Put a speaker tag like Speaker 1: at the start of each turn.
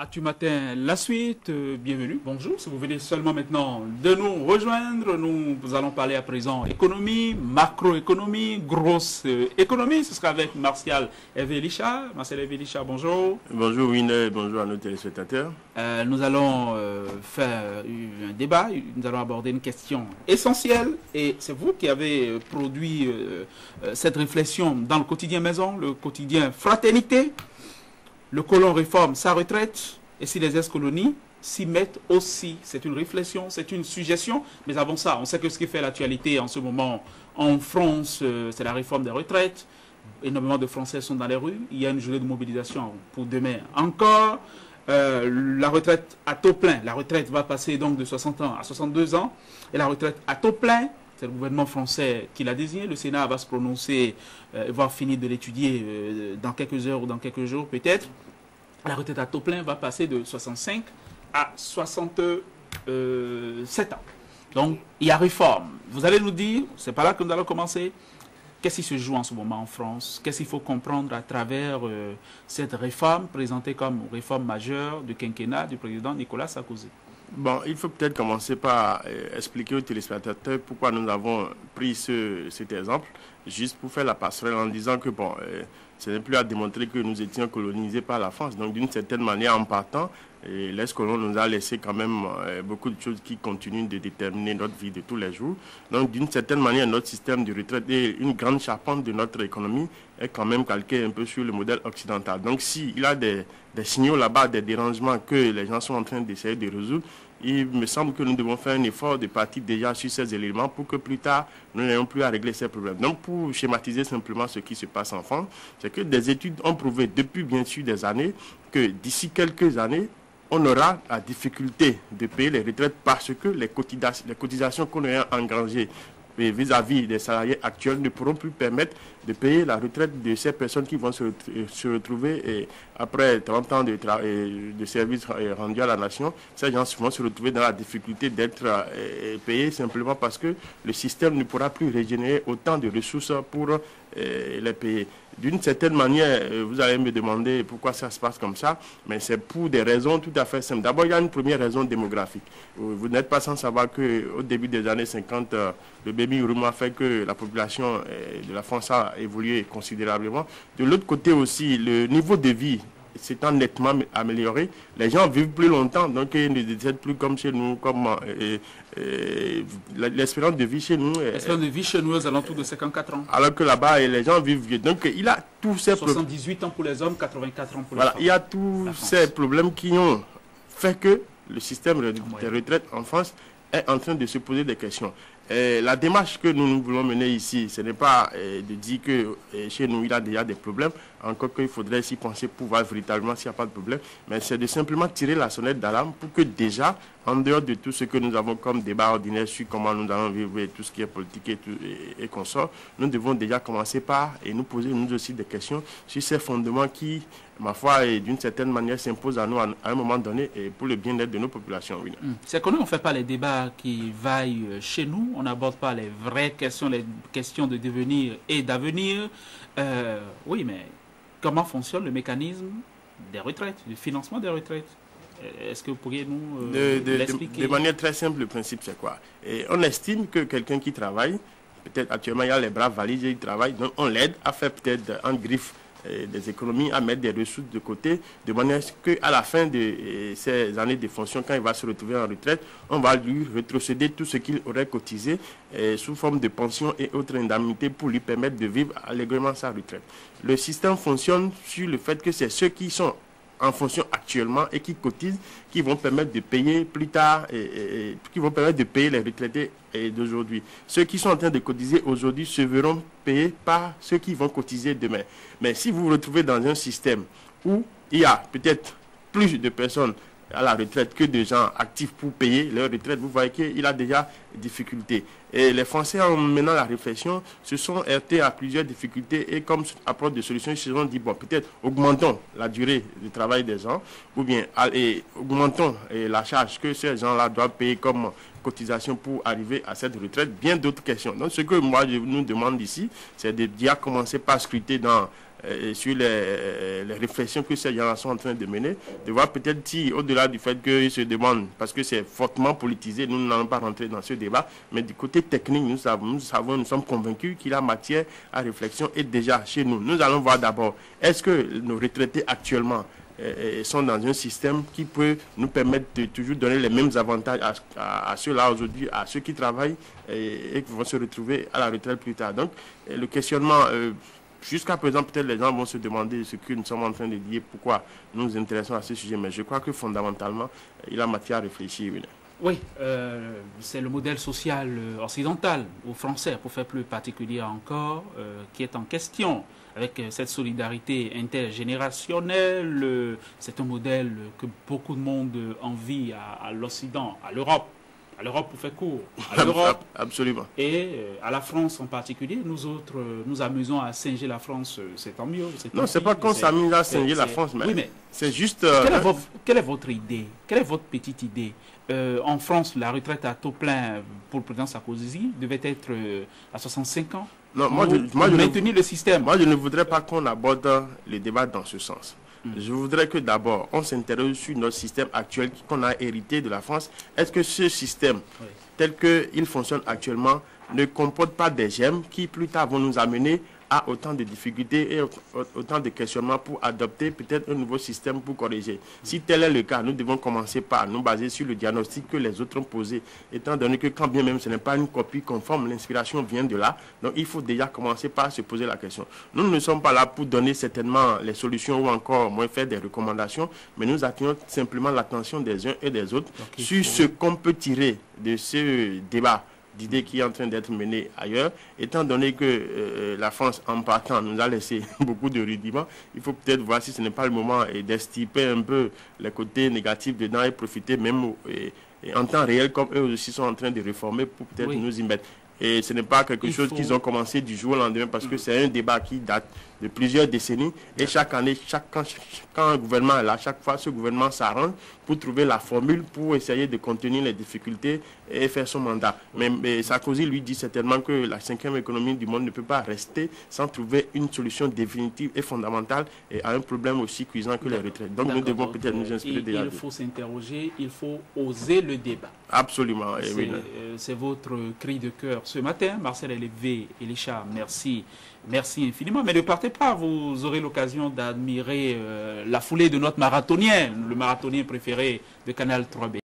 Speaker 1: Actu Matin, la suite, bienvenue, bonjour. Si vous venez seulement maintenant de nous rejoindre, nous allons parler à présent économie, macroéconomie, grosse économie. Ce sera avec Martial Hervé-Lichard. Martial Hervé-Lichard, bonjour.
Speaker 2: Bonjour Winner, bonjour à nos téléspectateurs.
Speaker 1: Nous allons faire un débat, nous allons aborder une question essentielle et c'est vous qui avez produit cette réflexion dans le quotidien Maison, le quotidien Fraternité. Le colon réforme sa retraite et si les ex-colonies s'y mettent aussi. C'est une réflexion, c'est une suggestion. Mais avant ça, on sait que ce qui fait l'actualité en ce moment en France, c'est la réforme des retraites. Énormément de Français sont dans les rues. Il y a une journée de mobilisation pour demain encore. La retraite à taux plein. La retraite va passer donc de 60 ans à 62 ans. Et la retraite à taux plein, c'est le gouvernement français qui l'a désigné. Le Sénat va se prononcer, voire finir de l'étudier dans quelques heures ou dans quelques jours peut-être. La retraite à taux plein va passer de 65 à 67 ans. Donc, il y a réforme. Vous allez nous dire, c'est pas là que nous allons commencer, qu'est-ce qui se joue en ce moment en France? Qu'est-ce qu'il faut comprendre à travers cette réforme présentée comme réforme majeure du quinquennat du président Nicolas Sarkozy?
Speaker 2: Bon, il faut peut-être commencer par expliquer aux téléspectateurs pourquoi nous avons pris cet exemple, juste pour faire la passerelle en disant que bon, ce n'est plus à démontrer que nous étions colonisés par la France. Donc d'une certaine manière, en partant, l'ex-colon nous a laissé quand même beaucoup de choses qui continuent de déterminer notre vie de tous les jours. Donc d'une certaine manière, notre système de retraite et une grande charpente de notre économie est quand même calqué un peu sur le modèle occidental. Donc s'il y a des signaux là-bas, des dérangements que les gens sont en train d'essayer de résoudre, il me semble que nous devons faire un effort de partir déjà sur ces éléments pour que plus tard, nous n'ayons plus à régler ces problèmes. Donc, pour schématiser simplement ce qui se passe en France, c'est que des études ont prouvé depuis bien sûr des années que d'ici quelques années, on aura la difficulté de payer les retraites parce que les cotisations qu'on a engrangées vis-à-vis des salariés actuels ne pourront plus permettre de payer la retraite de ces personnes qui vont se retrouver après 30 ans de service rendu à la nation. Ces gens vont se retrouver dans la difficulté d'être payés simplement parce que le système ne pourra plus régénérer autant de ressources pour les payer. D'une certaine manière, vous allez me demander pourquoi ça se passe comme ça, mais c'est pour des raisons tout à fait simples. D'abord, il y a une première raison démographique. Vous n'êtes pas sans savoir qu'au début des années 50, le baby boom a fait que la population de la France a évolué considérablement. De l'autre côté aussi, le niveau de vie s'étant nettement amélioré, les gens vivent plus longtemps, donc ils ne décèdent plus comme chez nous, comme l'espérance de vie chez nous.
Speaker 1: L'espérance de vie chez nous aux alentours de 54 ans.
Speaker 2: Alors que là-bas, les gens vivent vieux. Donc il y a tous ces
Speaker 1: 78 ans pour les hommes, 84 ans pour les femmes.
Speaker 2: Il y a tous ces problèmes qui ont fait que le système des retraites en France est en train de se poser des questions. La démarche que nous voulons mener ici, ce n'est pas de dire que chez nous, il y a déjà des problèmes, encore qu'il faudrait s'y penser pour voir véritablement s'il n'y a pas de problème, mais c'est de simplement tirer la sonnette d'alarme pour que déjà, en dehors de tout ce que nous avons comme débat ordinaire sur comment nous allons vivre et tout ce qui est politique et consort, nous devons déjà commencer par nous poser nous aussi des questions sur ces fondements qui, ma foi, d'une certaine manière s'imposent à nous à un moment donné et pour le bien-être de nos populations. Oui.
Speaker 1: C'est que nous, on ne fait pas les débats qui vaillent chez nous, on n'aborde pas les vraies questions, les questions de devenir et d'avenir. Oui, mais comment fonctionne le mécanisme des retraites, du financement des retraites? Est-ce que vous pourriez nous l'expliquer?
Speaker 2: De manière très simple, le principe c'est quoi? On estime que quelqu'un qui travaille, peut-être actuellement il y a les bras valides, il travaille, donc on l'aide à faire peut-être en griffe des économies, à mettre des ressources de côté, de manière qu'à la fin de ces années de fonction, quand il va se retrouver en retraite, on va lui rétrocéder tout ce qu'il aurait cotisé sous forme de pension et autres indemnités pour lui permettre de vivre allègrement sa retraite. Le système fonctionne sur le fait que c'est ceux qui sont en fonction actuellement et qui cotisent, qui vont permettre de payer plus tard, qui vont permettre de payer les retraités d'aujourd'hui. Ceux qui sont en train de cotiser aujourd'hui se verront payés par ceux qui vont cotiser demain. Mais si vous vous retrouvez dans un système où il y a peut-être plus de personnes à la retraite que de gens actifs pour payer leur retraite, vous voyez qu'il y a déjà des difficultés. Et les Français, en menant la réflexion, se sont heurtés à plusieurs difficultés et comme approche de solution, ils se sont dit, bon, peut-être augmentons la durée de travail des gens ou bien augmentons la charge que ces gens-là doivent payer comme cotisation pour arriver à cette retraite, bien d'autres questions. Donc ce que moi je nous demande ici, c'est de déjà commencer par scruter dans sur les réflexions que ces gens sont en train de mener, de voir peut-être si, au-delà du fait qu'ils se demandent, parce que c'est fortement politisé, nous n'allons pas rentrer dans ce débat, mais du côté technique, nous sommes convaincus qu'il y a matière à réflexion et déjà chez nous. Nous allons voir d'abord, est-ce que nos retraités actuellement sont dans un système qui peut nous permettre de toujours donner les mêmes avantages à ceux-là aujourd'hui, à ceux qui travaillent et qui vont se retrouver à la retraite plus tard. Donc, le questionnement, jusqu'à présent, peut-être les gens vont se demander ce que nous sommes en train de dire, pourquoi nous nous intéressons à ce sujet, mais je crois que fondamentalement, il y a matière à réfléchir.
Speaker 1: Oui, c'est le modèle social occidental ou français, pour faire plus particulier encore, qui est en question. Avec cette solidarité intergénérationnelle, c'est un modèle que beaucoup de monde envie à l'Occident, à l'Europe. À l'Europe pour faire court. À l'Europe.
Speaker 2: Absolument.
Speaker 1: Et à la France en particulier. Nous autres, nous amusons à singer la France, c'est tant mieux.
Speaker 2: Non, c'est pas qu'on s'amuse à singer la France, mais, oui, mais c'est juste...
Speaker 1: Quelle est votre idée? Quelle est votre petite idée? En France, la retraite à taux plein pour le président Sarkozy devait être à 65 ans.
Speaker 2: Non,
Speaker 1: maintenir le système.
Speaker 2: Moi, je ne voudrais pas qu'on aborde le débat dans ce sens. Je voudrais que d'abord, on s'interroge sur notre système actuel qu'on a hérité de la France. Est-ce que ce système, tel qu'il fonctionne actuellement, ne comporte pas des gemmes qui plus tard vont nous amener à autant de difficultés et autant de questionnements pour adopter peut-être un nouveau système pour corriger. Si tel est le cas, nous devons commencer par nous baser sur le diagnostic que les autres ont posé, étant donné que quand bien même ce n'est pas une copie conforme, l'inspiration vient de là. Donc il faut déjà commencer par se poser la question. Nous ne sommes pas là pour donner certainement les solutions ou encore moins faire des recommandations, mais nous attirons simplement l'attention des uns et des autres sur ce qu'on peut tirer de ce débat d'idées qui est en train d'être menée ailleurs, étant donné que la France, en partant, nous a laissé beaucoup de rudiments, il faut peut-être voir si ce n'est pas le moment d'estiper un peu les côtés négatifs dedans et profiter même en temps réel, comme eux aussi sont en train de réformer pour peut-être nous y mettre. Et ce n'est pas quelque chose qu'ils ont commencé du jour au lendemain, parce que c'est un débat qui date de plusieurs décennies. Et chaque année, quand un gouvernement est là, chaque fois, ce gouvernement s'arrange pour trouver la formule pour essayer de contenir les difficultés et faire son mandat. Mais Sarkozy lui dit certainement que la 5e économie du monde ne peut pas rester sans trouver une solution définitive et fondamentale à un problème aussi cuisant que les retraites. Donc nous devons peut-être nous inspirer de
Speaker 1: il faut s'interroger, il faut oser le débat.
Speaker 2: Absolument.
Speaker 1: C'est votre cri de cœur ce matin. Marcel Elévé, Elisha, merci. Merci infiniment. Mais ne partez pas, vous aurez l'occasion d'admirer la foulée de notre marathonien, le marathonien préféré de Canal 3B.